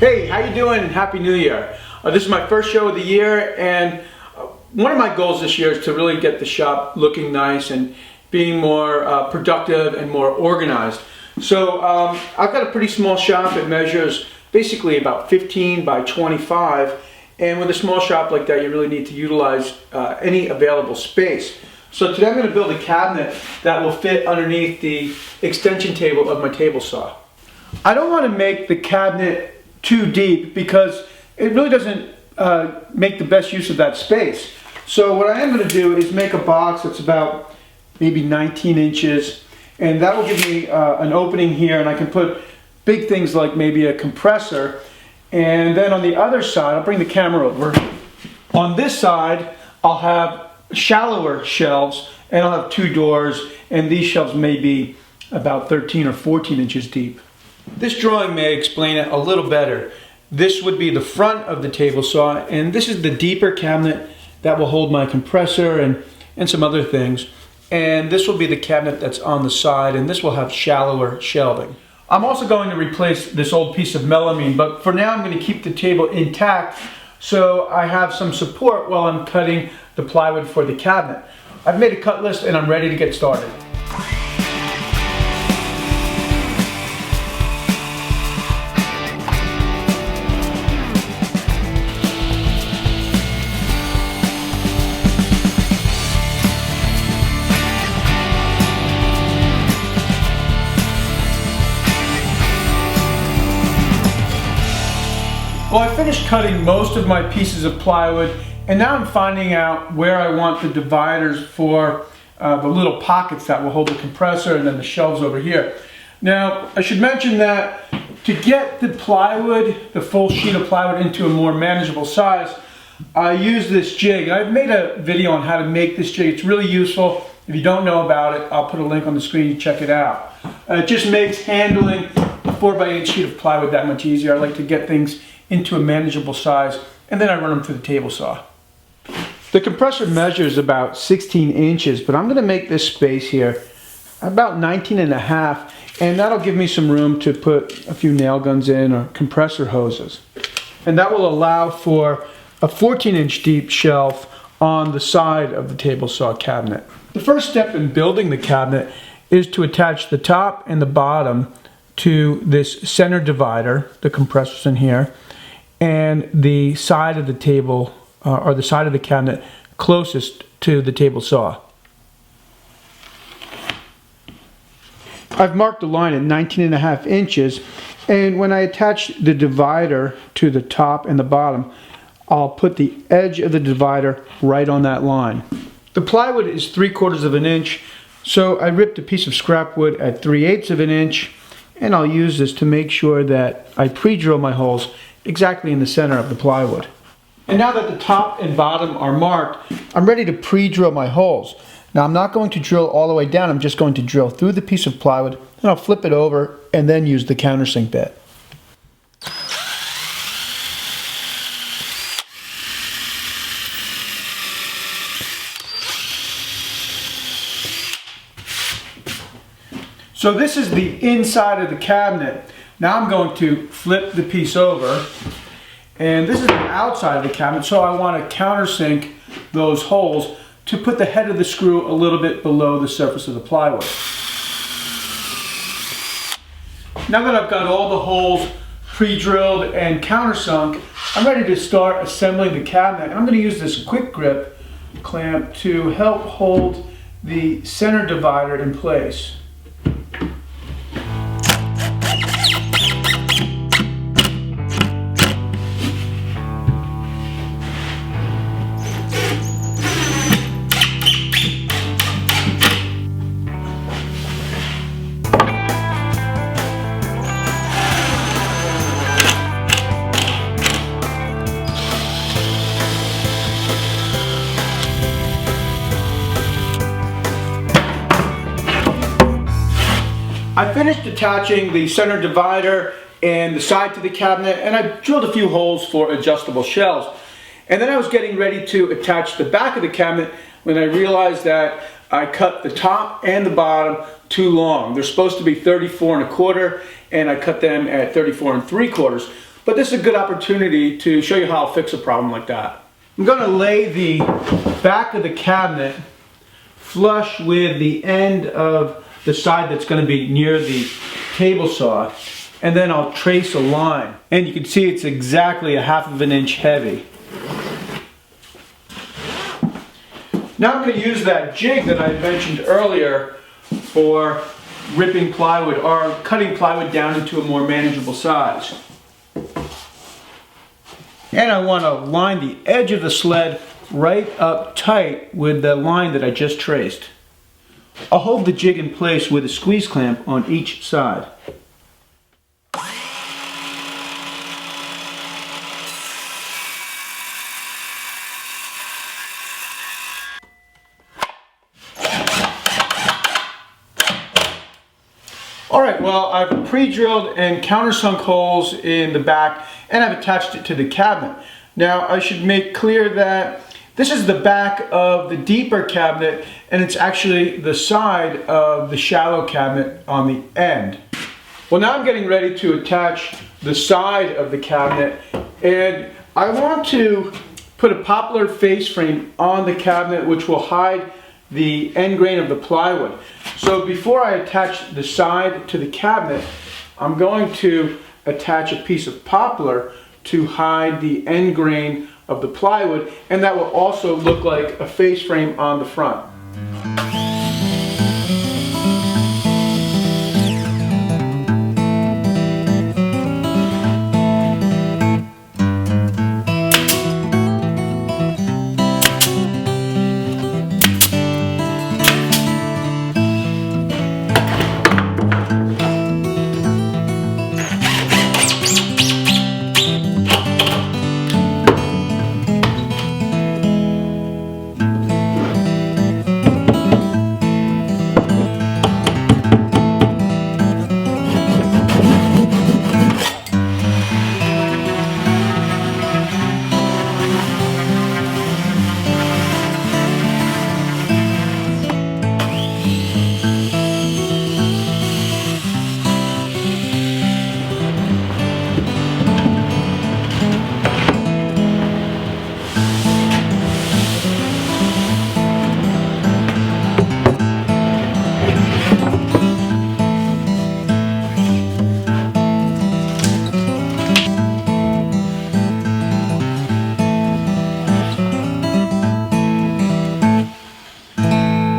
Hey, how you doing? Happy New Year. This is my first show of the year, and one of my goals this year is to really get the shop looking nice and being more productive and more organized. So I've got a pretty small shop. It measures basically about 15 by 25, and with a small shop like that you really need to utilize any available space. So today I'm going to build a cabinet that will fit underneath the extension table of my table saw. I don't want to make the cabinet too deep because it really doesn't make the best use of that space. So what I am going to do is make a box that's about maybe 19 inches, and that will give me an opening here, and I can put big things like maybe a compressor. And then on the other side, I'll bring the camera over. On this side I'll have shallower shelves, and I'll have two doors, and these shelves may be about 13 or 14 inches deep. This drawing may explain it a little better. This would be the front of the table saw, and this is the deeper cabinet that will hold my compressor and some other things. And this will be the cabinet that's on the side, and this will have shallower shelving. I'm also going to replace this old piece of melamine, but for now I'm going to keep the table intact so I have some support while I'm cutting the plywood for the cabinet. I've made a cut list and I'm ready to get started. Well, I finished cutting most of my pieces of plywood, and now I'm finding out where I want the dividers for the little pockets that will hold the compressor and then the shelves over here. Now, I should mention that to get the plywood, the full sheet of plywood, into a more manageable size, I use this jig. I've made a video on how to make this jig. It's really useful. If you don't know about it, I'll put a link on the screen to check it out. It just makes handling a 4x8 sheet of plywood that much easier. I like to get things into a manageable size, and then I run them through the table saw. The compressor measures about 16 inches, but I'm going to make this space here about 19 and a half, and that'll give me some room to put a few nail guns in or compressor hoses. And that will allow for a 14-inch deep shelf on the side of the table saw cabinet. The first step in building the cabinet is to attach the top and the bottom to this center divider. The compressor's in here, and the side of the table or the side of the cabinet closest to the table saw. I've marked a line at 19 and a half inches, and when I attach the divider to the top and the bottom, I'll put the edge of the divider right on that line. The plywood is 3/4 of an inch, so I ripped a piece of scrap wood at 3/8 of an inch, and I'll use this to make sure that I pre-drill my holes exactly in the center of the plywood. And now that the top and bottom are marked, I'm ready to pre-drill my holes. Now I'm not going to drill all the way down, I'm just going to drill through the piece of plywood, and I'll flip it over and then use the countersink bit. So this is the inside of the cabinet. Now I'm going to flip the piece over, and this is the outside of the cabinet, so I want to countersink those holes to put the head of the screw a little bit below the surface of the plywood. Now that I've got all the holes pre-drilled and countersunk, I'm ready to start assembling the cabinet. And I'm going to use this quick grip clamp to help hold the center divider in place. I finished attaching the center divider and the side to the cabinet, and I drilled a few holes for adjustable shelves. And then I was getting ready to attach the back of the cabinet when I realized that I cut the top and the bottom too long. They're supposed to be 34 1/4, and I cut them at 34 3/4. but this is a good opportunity to show you how I'll fix a problem like that. I'm going to lay the back of the cabinet flush with the end of the side that's going to be near the table saw, and then I'll trace a line. And you can see it's exactly 1/2 inch heavy. Now I'm going to use that jig that I mentioned earlier for ripping plywood or cutting plywood down into a more manageable size. And I want to line the edge of the sled right up tight with the line that I just traced. I'll hold the jig in place with a squeeze clamp on each side. Alright, well, I've pre-drilled and countersunk holes in the back, and I've attached it to the cabinet. Now, I should make clear that this is the back of the deeper cabinet, and it's actually the side of the shallow cabinet on the end. Well, now I'm getting ready to attach the side of the cabinet, and I want to put a poplar face frame on the cabinet which will hide the end grain of the plywood. So before I attach the side to the cabinet, I'm going to attach a piece of poplar to hide the end grain of the plywood, and that will also look like a face frame on the front.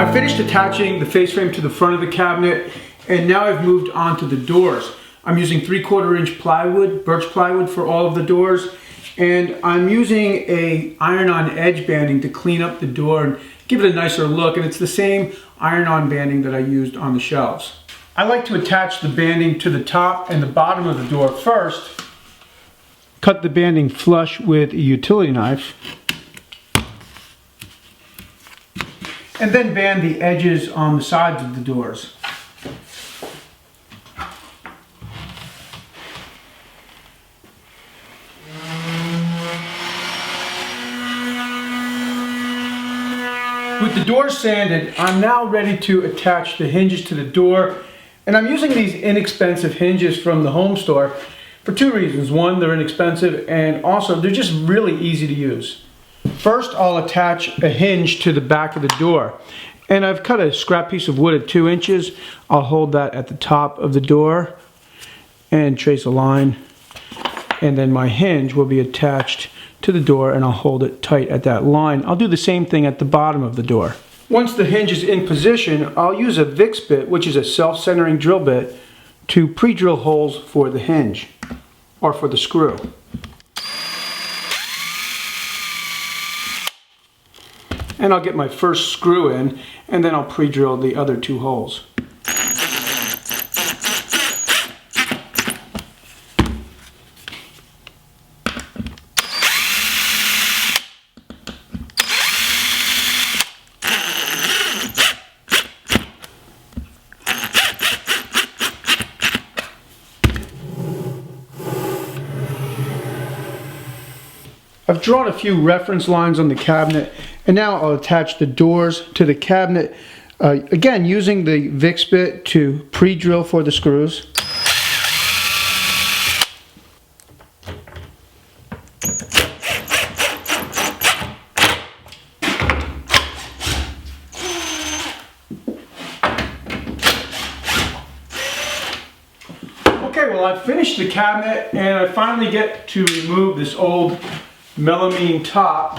I finished attaching the face frame to the front of the cabinet, and now I've moved on to the doors. I'm using 3/4 inch plywood, birch plywood, for all of the doors, and I'm using a iron-on edge banding to clean up the door and give it a nicer look, and it's the same iron-on banding that I used on the shelves. I like to attach the banding to the top and the bottom of the door first. Cut the banding flush with a utility knife, and then band the edges on the sides of the doors. With the door sanded, I'm now ready to attach the hinges to the door, and I'm using these inexpensive hinges from the home store for two reasons. One, they're inexpensive, and also they're just really easy to use. First, I'll attach a hinge to the back of the door, and I've cut a scrap piece of wood at 2 inches. I'll hold that at the top of the door and trace a line, and then my hinge will be attached to the door, and I'll hold it tight at that line. I'll do the same thing at the bottom of the door. Once the hinge is in position, I'll use a VIX bit, which is a self-centering drill bit, to pre-drill holes for the hinge or for the screw. And I'll get my first screw in, and then I'll pre-drill the other 2 holes. I've drawn a few reference lines on the cabinet, and now I'll attach the doors to the cabinet, again using the VIX bit to pre-drill for the screws. Okay, well, I've finished the cabinet and I finally get to remove this old melamine top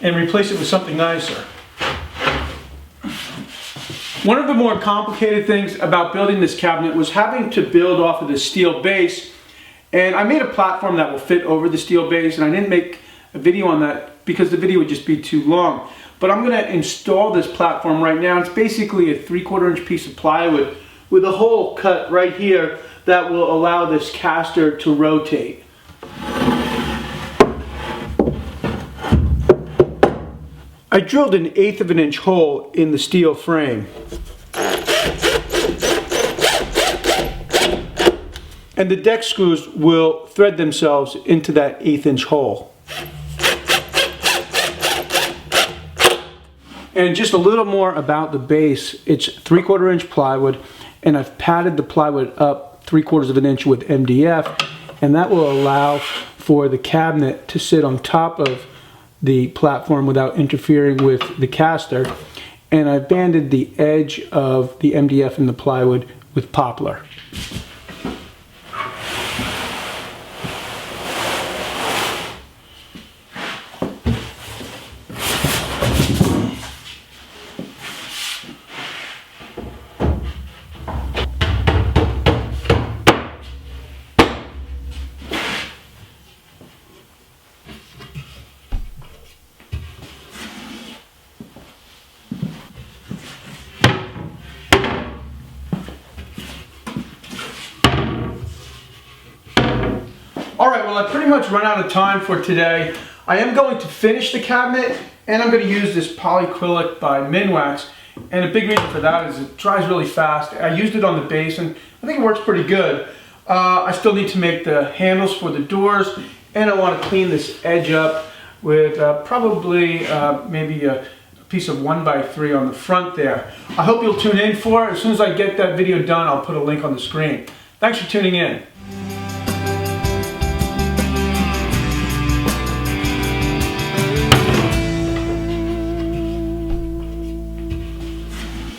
and replace it with something nicer. One of the more complicated things about building this cabinet was having to build off of the steel base, and I made a platform that will fit over the steel base, and I didn't make a video on that because the video would just be too long. But I'm going to install this platform right now. It's basically a 3/4 inch piece of plywood with a hole cut right here that will allow this caster to rotate. I drilled an 1/8 of an inch hole in the steel frame. And the deck screws will thread themselves into that 1/8 inch hole. And just a little more about the base. It's 3/4 inch plywood, and I've padded the plywood up 3/4 of an inch with MDF, and that will allow for the cabinet to sit on top of the platform without interfering with the caster. And I've banded the edge of the MDF and the plywood with poplar. Alright, well, I've pretty much run out of time for today. I am going to finish the cabinet, and I'm going to use this polyacrylic by Minwax. And a big reason for that is it dries really fast. I used it on the base, and I think it works pretty good. I still need to make the handles for the doors, and I want to clean this edge up with probably maybe a piece of 1x3 on the front there. I hope you'll tune in for it. As soon as I get that video done, I'll put a link on the screen. Thanks for tuning in.